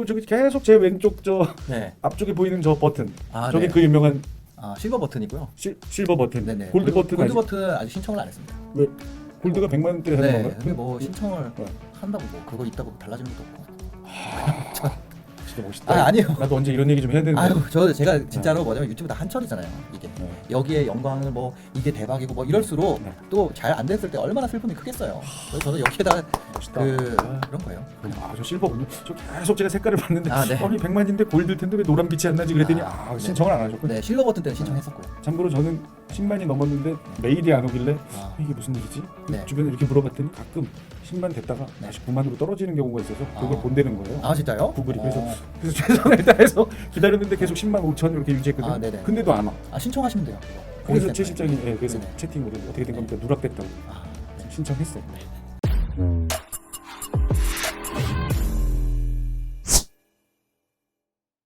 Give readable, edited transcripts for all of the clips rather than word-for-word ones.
저기 계속 제 왼쪽 저 네. 앞쪽에 보이는 저 버튼. 저게 네. 그 유명한 실버 버튼이고요. 실버 버튼. 네네. 골드 버튼. 골드 버튼은 아직 신청을 안 했습니다. 왜 골드가 100만 원대에 하는 네. 건가요? 근데 뭐 신청을 네. 한다고 뭐 그거 있다고 달라지는 것도 없고. 진짜 멋있다. 아니요. 나도 언제 이런 얘기 좀 해야 되는데. 아유, 제가 진짜로 뭐냐면 유튜브 다 한철이잖아요. 이게 네. 여기에 영광을 뭐 이게 대박이고 뭐 이럴수록 네. 또 잘 안 됐을 때 얼마나 슬픔이 크겠어요. 그래서 저는 여기에다 멋있다. 그런 거예요. 저 실버군요. 저 계속 제가 색깔을 봤는데 네. 100만인데 골드일 텐데 왜 노란 빛이 안 나지 그랬더니 네. 신청을 안 하셨군요. 네, 실버 버튼 때는 신청했었고요. 참고로 저는 10만이 넘었는데 메일이 안 오길래 이게 무슨 일이지? 네. 주변에 이렇게 물어봤더니 가끔 10만 됐다가 다시 9만으로 떨어지는 경우가 있어서 그걸 본다는 거예요. 진짜요? 구글이 그래서 최선을 다해서 기다렸는데 계속 10만 5천 이렇게 유지했거든요. 네네. 근데도 안 와. 신청하시면 돼요. 그래서 최 실장이 그래서 네네. 채팅으로 어떻게 된 겁니까? 누락됐다고 신청했어요.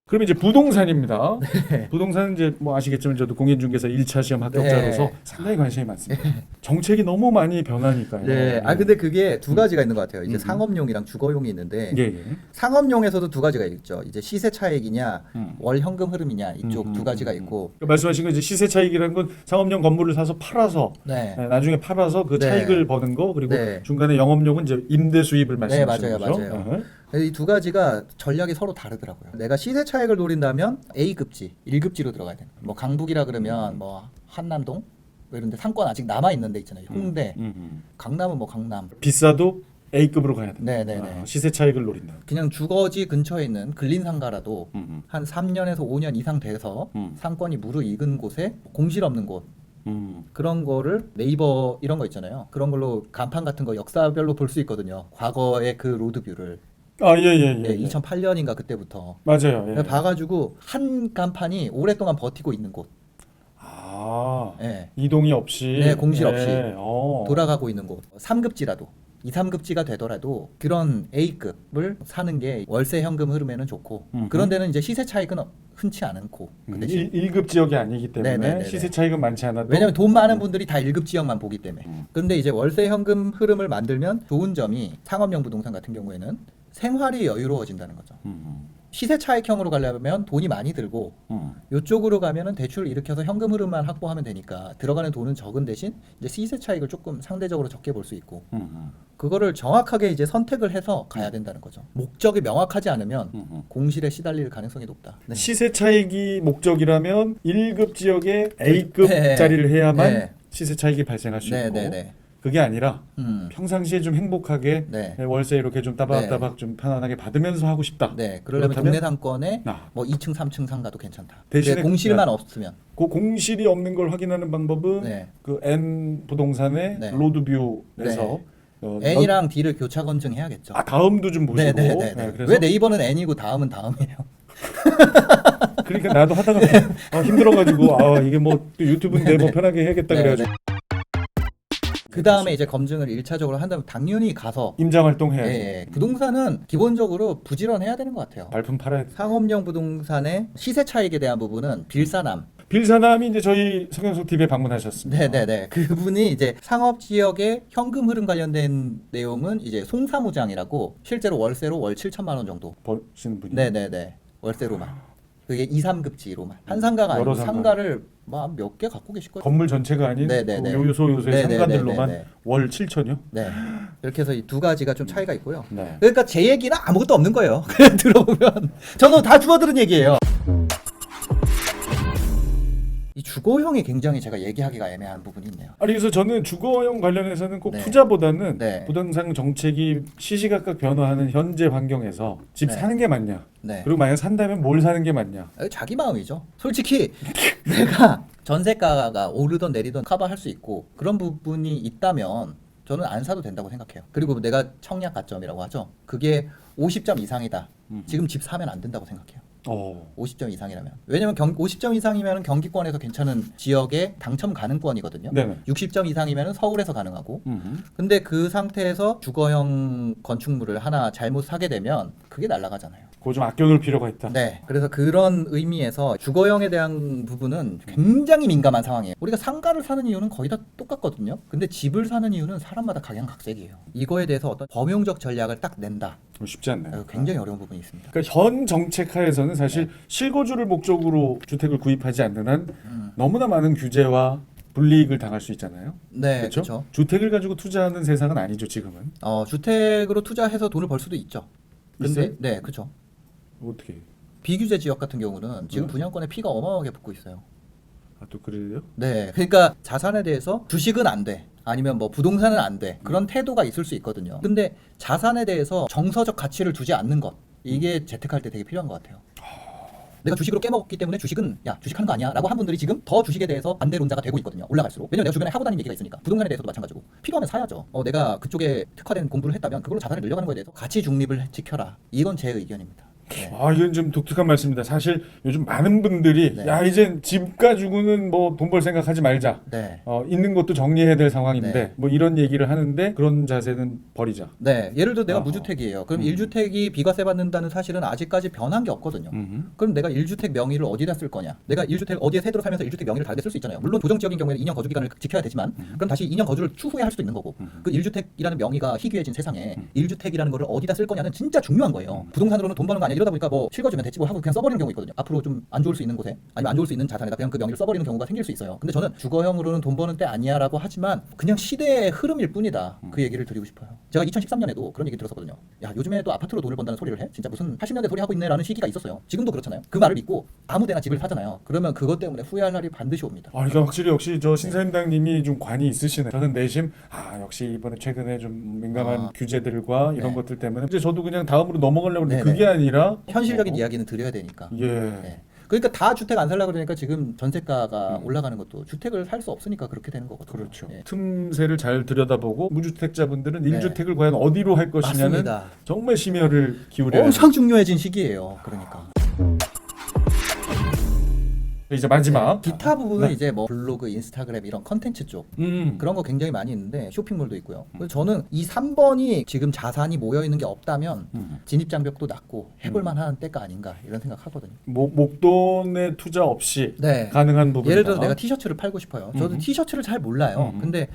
그럼 이제 부동산입니다. 네. 부동산은 이제 뭐 아시겠지만 저도 공인중개사 1차 시험 합격자로서 네. 상당히 관심이 많습니다. 정책이 너무 많이 변하니까요. 네. 근데 그게 두 가지가 있는 것 같아요. 이제 상업용이랑 주거용이 있는데 예. 상업용에서도 두 가지가 있죠. 이제 시세 차익이냐, 월 현금 흐름이냐 이쪽 두 가지가 있고. 그러니까 말씀하신 건 이제 시세 차익이라는 건 상업용 건물을 사서 팔아서 네. 나중에 팔아서 그 네. 차익을 버는 거 그리고 네. 중간에 영업용은 이제 임대 수입을 말씀하시는 맞아요, 거죠. 맞아요. 이 두 가지가 전략이 서로 다르더라고요. 내가 시세 차익을 노린다면 A급지, 1급지로 들어가야 돼요. 뭐 강북이라 그러면 뭐 한남동 뭐 이런데 상권 아직 남아 있는 데 있잖아요. 홍대, 강남은 뭐 강남. 비싸도 A급으로 가야 돼. 네네네. 시세 차익을 노린다. 그냥 주거지 근처에 있는 근린 상가라도 한 3년에서 5년 이상 돼서 상권이 무르익은 곳에 공실 없는 곳 그런 거를 네이버 이런 거 있잖아요. 그런 걸로 간판 같은 거 역사별로 볼 수 있거든요. 과거의 그 로드뷰를. 네, 2008년인가 그때부터. 맞아요. 예. 봐가지고 한 간판이 오랫동안 버티고 있는 곳. 네. 이동이 없이. 네, 공실 없이 어. 돌아가고 있는 곳. 3급지라도 2, 3급지가 되더라도 그런 A급을 사는 게 월세 현금 흐름에는 좋고 그런 데는 이제 시세 차익은 흔치 않고 그 대신 1급 지역이 아니기 때문에 네네네네. 시세 차익은 많지 않아도 왜냐면 돈 많은 분들이 다 1급 지역만 보기 때문에. 그런데 이제 월세 현금 흐름을 만들면 좋은 점이 상업용 부동산 같은 경우에는 생활이 여유로워진다는 거죠. 시세 차익형으로 가려면 돈이 많이 들고 이쪽으로 가면은 대출을 일으켜서 현금 흐름만 확보하면 되니까 들어가는 돈은 적은 대신 이제 시세 차익을 조금 상대적으로 적게 볼 수 있고 그거를 정확하게 이제 선택을 해서 가야 된다는 거죠. 목적이 명확하지 않으면 공실에 시달릴 가능성이 높다. 네. 시세 차익이 목적이라면 1급 지역에 A급 네. 자리를 해야만 네. 시세 차익이 발생할 수 있고 네네네. 그게 아니라 음. 평상시에 좀 행복하게 네. 월세 이렇게 좀 따박따박 좀 편안하게 받으면서 하고 싶다. 네, 그러려면 그렇다면? 동네 상권에 아. 뭐 2층, 3층 상가도 괜찮다. 대신에 근데 공실만 네. 없으면. 그 공실이 없는 걸 확인하는 방법은 네. 그 N 부동산의 네. 로드뷰에서 네. N이랑 D를 교차 검증해야겠죠. 다음도 좀 보시고 네네네. 네, 그래서 왜 네이버는 N이고 다음은 다음이에요? 그러니까 나도 하다가 힘들어가지고 이게 뭐 또 유튜브인데 뭐 편하게 해야겠다 네, 그래가지고 그 다음에 이제 검증을 1차적으로 한다면 당연히 가서 임장 활동 해야지. 예, 부동산은 기본적으로 부지런해야 되는 것 같아요. 발품 팔아야 돼. 상업용 부동산의 시세 차익에 대한 부분은 빌사남. 빌사남이 이제 저희 성현석 TV에 방문하셨습니다. 네네네. 그분이 이제 상업 지역의 현금 흐름 관련된 내용은 이제 송사무장이라고 실제로 월세로 월 7천만 원 정도. 버시는 분이. 네네네. 월세로만. 그게 2, 3급지로만. 한 상가가 아니고 여러 상가. 상가를 몇 개 갖고 계실 거예요. 건물 전체가 아닌 네네네. 그 요소의 네네네네. 상가들로만 월 7천이요? 네. 이렇게 해서 이 두 가지가 좀 차이가 있고요. 네. 그러니까 제 얘기는 아무것도 없는 거예요. 그냥 들어보면 저는 다 주워들은 얘기예요. 이 주거형이 굉장히 제가 얘기하기가 애매한 부분이 있네요. 아니 그래서 저는 주거형 관련해서는 꼭 네. 투자보다는 네. 부동산 정책이 시시각각 변화하는 현재 환경에서 집 네. 사는 게 맞냐? 네. 그리고 만약 산다면 뭘 사는 게 맞냐? 자기 마음이죠. 솔직히 내가 전세가가 오르던 내리던 커버할 수 있고 그런 부분이 있다면 저는 안 사도 된다고 생각해요. 그리고 내가 청약 가점이라고 하죠. 그게 50점 이상이다. 지금 집 사면 안 된다고 생각해요. 50점 이상이라면. 왜냐면 50점 이상이면 경기권에서 괜찮은 지역에 당첨 가능권이거든요. 네네. 60점 이상이면 서울에서 가능하고. 근데 그 상태에서 주거형 건축물을 하나 잘못 사게 되면 그게 날아가잖아요. 그거 좀 아껴둘 필요가 있다. 네. 그래서 그런 의미에서 주거형에 대한 부분은 굉장히 민감한 상황이에요. 우리가 상가를 사는 이유는 거의 다 똑같거든요. 근데 집을 사는 이유는 사람마다 각양각색이에요. 이거에 대해서 어떤 범용적 전략을 딱 낸다. 쉽지 않네요. 굉장히 어려운 부분이 있습니다. 그러니까 현 정책 하에서는 사실 실거주를 목적으로 주택을 구입하지 않는 한 너무나 많은 규제와 불이익을 당할 수 있잖아요. 네, 그렇죠? 그렇죠. 주택을 가지고 투자하는 세상은 아니죠 지금은. 주택으로 투자해서 돈을 벌 수도 있죠. 근데 있어요? 네, 그렇죠. 어떻게? 비규제 지역 같은 경우는 지금 분양권에 피가 어마어마하게 붙고 있어요. 아, 또 그래요? 네, 그러니까 자산에 대해서 주식은 안 돼. 아니면 뭐 부동산은 안 돼. 그런 태도가 있을 수 있거든요. 근데 자산에 대해서 정서적 가치를 두지 않는 것. 이게 재테크할 때 되게 필요한 것 같아요. 내가 주식으로 깨먹었기 때문에 주식은 야 주식하는 거 아니야 라고 한 분들이 지금 더 주식에 대해서 반대론자가 되고 있거든요. 올라갈수록. 왜냐면 내가 주변에 하고 다니는 얘기가 있으니까. 부동산에 대해서도 마찬가지고. 필요하면 사야죠. 내가 그쪽에 특화된 공부를 했다면 그걸로 자산을 늘려가는 거에 대해서 가치 중립을 지켜라. 이건 제 의견입니다. 네. 아, 이건 좀 독특한 말씀입니다. 사실 요즘 많은 분들이 네. 야 이젠 집 가지고는 뭐 돈 벌 생각하지 말자. 네. 있는 것도 정리해야 될 상황인데 네. 뭐 이런 얘기를 하는데 그런 자세는 버리자. 네. 예를 들어 내가 어허. 무주택이에요. 그럼 1주택이 비과세 받는다는 사실은 아직까지 변한 게 없거든요. 그럼 내가 1주택 명의를 어디다 쓸 거냐? 내가 1주택 어디에 세도록 살면서 1주택 명의를 다르게 쓸 수 있잖아요. 물론 도정지역인 경우에는 2년 거주 기간을 지켜야 되지만 그럼 다시 2년 거주를 추후에 할 수도 있는 거고. 그 1주택이라는 명의가 희귀해진 세상에 1주택이라는 거를 어디다 쓸 거냐는 진짜 중요한 거예요. 부동산으로는 돈 버는 거 아니야. 이러다 보니까 뭐 실거주면 됐지 뭐 하고 그냥 써버리는 경우 있거든요. 앞으로 좀 안 좋을 수 있는 곳에 아니면 안 좋을 수 있는 자산에다 그냥 그 명의를 써버리는 경우가 생길 수 있어요. 근데 저는 주거형으로는 돈 버는 때 아니야라고 하지만 그냥 시대의 흐름일 뿐이다. 그 얘기를 드리고 싶어요. 제가 2013년에도 그런 얘기 들었었거든요. 야 요즘에 또 아파트로 돈을 번다는 소리를 해? 진짜 무슨 80년대 소리 하고 있네라는 시기가 있었어요. 지금도 그렇잖아요. 그 말을 믿고 아무데나 집을 사잖아요. 그러면 그것 때문에 후회할 날이 반드시 옵니다. 그러니까 확실히 역시 저 신사임당님이 좀 관이 있으시네. 저는 내심 역시 이번에 최근에 좀 민감한 규제들과 이런 네. 것들 때문에 이제 저도 그냥 다음으로 넘어가려고 했는데 네네. 그게 아니라 현실적인 이야기는 드려야 되니까. 예. 네. 그러니까 다 주택 안 살려고 그러니까 지금 전세가가 올라가는 것도 주택을 살 수 없으니까 그렇게 되는 거거든요. 그렇죠. 네. 틈새를 잘 들여다보고 무주택자분들은 네. 1주택을 과연 어디로 할 것이냐는 맞습니다. 정말 심혈을 기울여야 엄청 중요해진 시기예요. 그러니까. 이제 마지막 기타 부분은 네. 이제 뭐 블로그, 인스타그램 이런 컨텐츠 쪽 음. 그런 거 굉장히 많이 있는데 쇼핑몰도 있고요. 그래서 저는 이 3번이 지금 자산이 모여 있는 게 없다면 진입 장벽도 낮고 해볼 만한 때가 아닌가 이런 생각하거든요. 목돈에 투자 없이 네. 가능한 부분. 예를 들어 내가 티셔츠를 팔고 싶어요. 저도 티셔츠를 잘 몰라요. 근데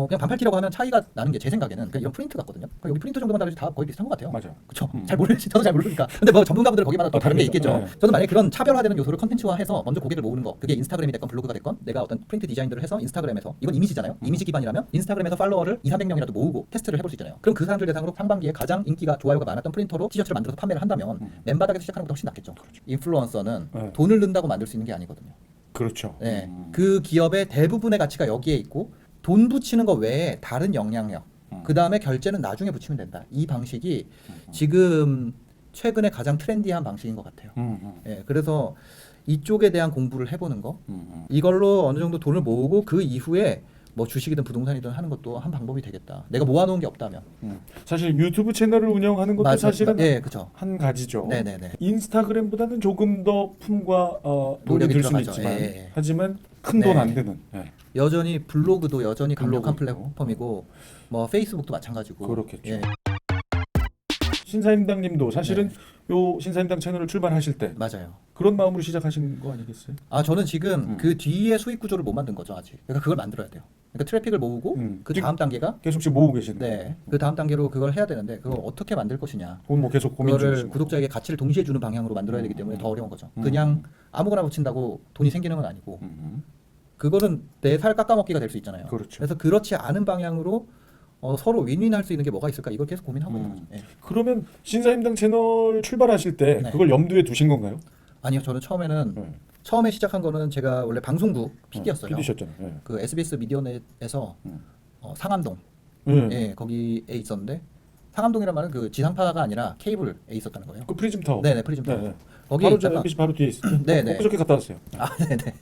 그냥 반팔티라고 하면 차이가 나는 게 제 생각에는 그냥 이런 프린트 같거든요. 그러니까 여기 프린트 정도만 다르지 다 거의 비슷한 것 같아요. 맞아요. 그렇죠. 잘 모르지. 저도 잘 모르니까. 근데 뭐 전문가분들 거기마다 또 다른 게 있겠죠. 네. 저는 만약에 그런 차별화되는 요소를 컨텐츠화해서 먼저 고객을 모으는 거. 그게 인스타그램이 됐건 블로그가 됐건 내가 어떤 프린트 디자인들을 해서 인스타그램에서 이건 이미지잖아요. 이미지 기반이라면 인스타그램에서 팔로워를 200~300명이라도 모으고 테스트를 해볼 수 있잖아요. 그럼 그 사람들 대상으로 상반기에 가장 인기가 좋아요가 많았던 프린터로 티셔츠를 만들어서 판매를 한다면 맨바닥에서 시작하는 것보다 훨씬 낫겠죠. 인플루언서는 네. 돈을 른다고 만들 수 있는 게 아니거든요. 그렇죠. 네. 그 기업의 대부분의 가치가 여기에 있고 돈 붙이는 거 외에 다른 영향력 그 다음에 결제는 나중에 붙이면 된다. 이 방식이 지금 최근에 가장 트렌디한 방식인 것 같아요. 예, 그래서 이쪽에 대한 공부를 해보는 거 이걸로 어느 정도 돈을 모으고 그 이후에 뭐 주식이든 부동산이든 하는 것도 한 방법이 되겠다. 내가 모아놓은 게 없다면. 사실 유튜브 채널을 운영하는 것도 사실은 예, 그렇죠. 한 가지죠. 네네네. 인스타그램보다는 조금 더 품과 돈이 노력이 들 수는 들어가죠. 있지만 예. 하지만 큰 돈 네. 안 드는. 예. 여전히 블로그도 여전히 강력한 블로그도. 플랫폼이고 뭐 페이스북도 마찬가지고. 그렇겠죠. 예, 신사임당님도 사실은 요 신사임당 채널을 출발하실 때 맞아요. 그런 마음으로 시작하신 거 아니겠어요? 저는 지금 그 뒤에 수익 구조를 못 만든 거죠 아직. 그러니까 그걸 만들어야 돼요. 그러니까 트래픽을 모으고 그 지금 다음 단계가 계속 지금 모으고 계시는 거예요. 네, 그 다음 단계로 그걸 해야 되는데 그걸 어떻게 만들 것이냐. 그건 뭐 계속 고민 그거를 중이시고. 구독자에게 가치를 동시에 주는 방향으로 만들어야 되기 때문에 더 어려운 거죠. 그냥 아무거나 붙인다고 돈이 생기는 건 아니고 그거는 내 살 깎아먹기가 될 수 있잖아요. 그렇죠. 그래서 그렇지 않은 방향으로 서로 윈윈할 수 있는 게 뭐가 있을까 이걸 계속 고민하고 있는 거죠. 예. 그러면 신사임당 채널 출발하실 때 네. 그걸 염두에 두신 건가요? 아니요, 저는 처음에 시작한 거는 제가 원래 방송국 PD였어요. PD셨잖아요. 예. 그 SBS 미디어넷에서 상암동 예, 거기에 있었는데 상암동이란 말은 그 지상파가 아니라 케이블에 있었다는 거예요. 그 프리즘 타워. 네네, 프리즘 타워. 네. 거기에 바로 저 있다가 MBC 바로 뒤에 있어요. 네네. 그저께 갔다 왔어요. 네네.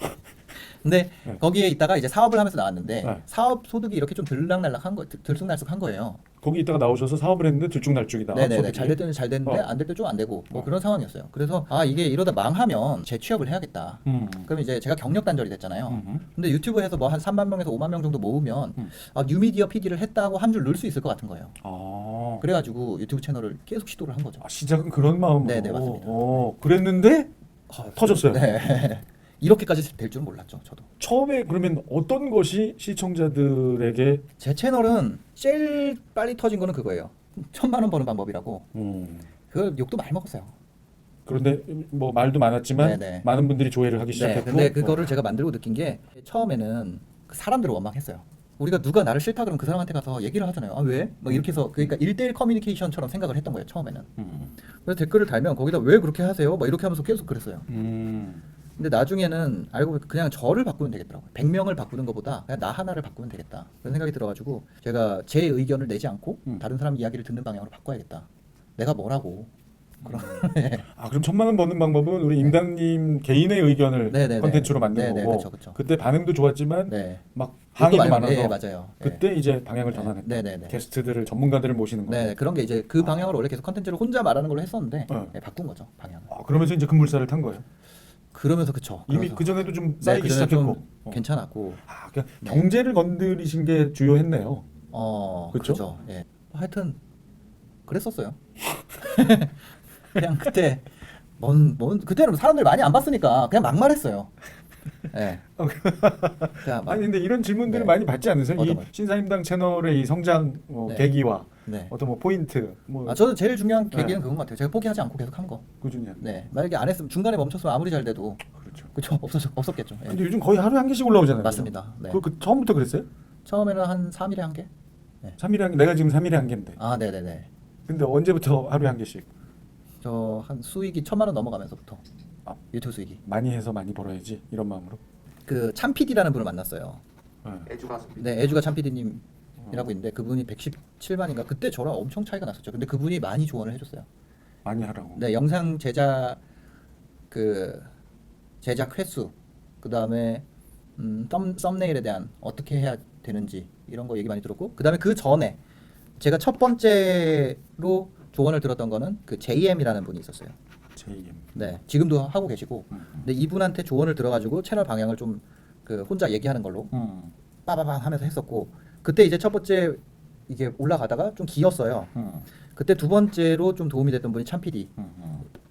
근데 네. 거기에 있다가 이제 사업을 하면서 나왔는데 네. 사업 소득이 이렇게 좀 들쑥날쑥한 거예요. 거기 있다가 나오셔서 사업을 했는데 들쭉날쭉이다. 네네네. 소득이. 잘 될 때는 잘 됐는데 안 될 때 좀 안 되고 뭐 그런 상황이었어요. 그래서 아 이게 이러다 망하면 재취업을 해야겠다. 그럼 이제 제가 경력 단절이 됐잖아요. 근데 유튜브에서 뭐 한 3만 명에서 5만 명 정도 모으면 아, 뉴미디어 PD를 했다고 한 줄 넣을 수 있을 것 같은 거예요. 아. 그래가지고 유튜브 채널을 계속 시도를 한 거죠. 아, 시작은 그런 마음으로. 네네, 맞습니다. 그랬는데 터졌어요. 네. 이렇게까지 될 줄은 몰랐죠, 저도. 처음에 그러면 어떤 것이 시청자들에게 제 채널은 제일 빨리 터진 거는 그거예요. 1,000만 원 버는 방법이라고. 그 욕도 많이 먹었어요. 그런데 뭐 말도 많았지만 네네. 많은 분들이 조회를 하기 네, 시작했고. 근데 그거를 제가 만들고 느낀 게 처음에는 그 사람들을 원망했어요. 우리가 누가 나를 싫다 그러면 그 사람한테 가서 얘기를 하잖아요. 아 왜? 뭐 이렇게 해서 그러니까 1대1 커뮤니케이션처럼 생각을 했던 거예요 처음에는. 그래서 댓글을 달면 거기다 왜 그렇게 하세요? 막 이렇게 하면서 계속 그랬어요. 근데 나중에는 알고 보니까 그냥 저를 바꾸면 되겠더라고요. 100명을 바꾸는 것보다 그냥 나 하나를 바꾸면 되겠다. 그런 생각이 들어가지고 제가 제 의견을 내지 않고 다른 사람 이야기를 듣는 방향으로 바꿔야겠다. 내가 뭐라고. 그럼 아 그럼 1,000만 원 버는 방법은 우리 임당님 개인의 의견을 네네네. 컨텐츠로 만든 네네, 거고. 그쵸. 그때 반응도 좋았지만 네. 막 항의도 욕도 많이 많아서 네, 맞아요. 그때 이제 방향을 전환했다. 네네네. 게스트들을 전문가들을 모시는 거. 네, 그런 게 이제 그 방향으로 원래 계속 컨텐츠를 혼자 말하는 걸로 했었는데 네, 바꾼 거죠 방향을. 그러면서 이제 급물살을 탄 거예요. 그러면서 그쵸. 이미 그 전에도 좀 쌓이기 그전에 시작했고. 좀 괜찮았고. 그러니까 경제를 건드리신 게 주요했네요. 그쵸? 그렇죠. 예. 하여튼 그랬었어요. 그냥 그때 그때는 사람들 많이 안 봤으니까 그냥 막말했어요. 예. 그냥 막, 아니 근데 이런 질문들을 네. 많이 받지 않으세요? 이 어떤 거요? 신사임당 채널의 이 성장 네. 계기와 네. 어떤 뭐 포인트 뭐 저는 제일 중요한 계기는 네. 그건 것 같아요. 제가 포기하지 않고 계속 한 거. 꾸준히 하는. 네. 만약에 안 했으면 중간에 멈췄으면 아무리 잘 돼도 그렇죠. 그쵸 없었겠죠. 예. 근데 요즘 거의 하루에 한 개씩 올라오잖아요. 맞습니다. 네. 그 처음부터 그랬어요? 처음에는 한 3일에 한 개? 3일에 한 개, 내가 지금 3일에 한 개인데. 아, 네네네. 근데 언제부터 하루에 한 개씩? 저 한 수익이 1,000만 원 넘어가면서부터 아. 유튜브 수익이. 많이 해서 많이 벌어야지 이런 마음으로. 그 참PD라는 분을 만났어요. 애주가 네, 애주가 참PD님이라고 있는데 그분이 117만인가 그때 저랑 엄청 차이가 났었죠. 근데 그분이 많이 조언을 해줬어요. 많이 하라고. 네, 영상 제작 제작 횟수, 그 다음에 썸네일에 대한 어떻게 해야 되는지 이런 거 얘기 많이 들었고, 그 다음에 그 전에 제가 첫 번째로 조언을 들었던 거는 그 JM이라는 분이 있었어요. JM. 네, 지금도 하고 계시고, 근데 이분한테 조언을 들어가지고 채널 방향을 좀 그 혼자 얘기하는 걸로 빠바방 하면서 했었고, 그때 이제 첫 번째 이게 올라가다가 좀 기었어요. 그때 두 번째로 좀 도움이 됐던 분이 참PD.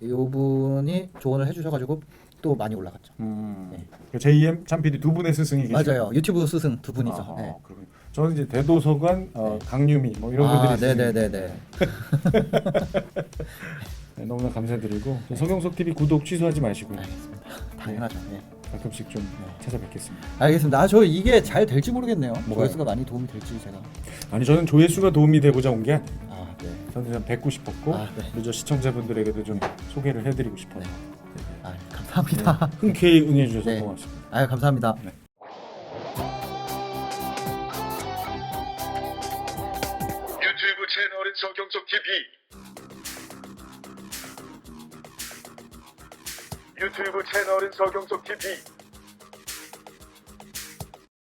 이분이 조언을 해주셔가지고 또 많이 올라갔죠. 네. 그 JM 참PD 두 분의 스승이 계시고. 맞아요. 유튜브 스승 두 분이죠. 아하, 네. 그렇군요. 저는 이제 대도서관, 강유미 뭐 이런 분들이 있으니까. 네네네네. 네, 너무나 감사드리고 서경석 TV 구독 취소하지 마시고요. 당연하죠. 네. 가끔씩 좀 찾아뵙겠습니다. 알겠습니다. 저 이게 잘 될지 모르겠네요. 뭐가요? 조회수가 많이 도움이 될지 제가. 아니 저는 조회수가 도움이 되고자 온 게 아니에요. 아, 네. 저는 좀 뵙고 싶었고 아, 네. 그리고 저 시청자분들에게도 좀 소개를 해드리고 싶어요. 아, 감사합니다. 흔쾌히 응해주셔서 네. 고맙습니다. 아, 감사합니다. 네. 유튜브 채널은 서경석 TV. 유튜브 채널은 서경석 TV.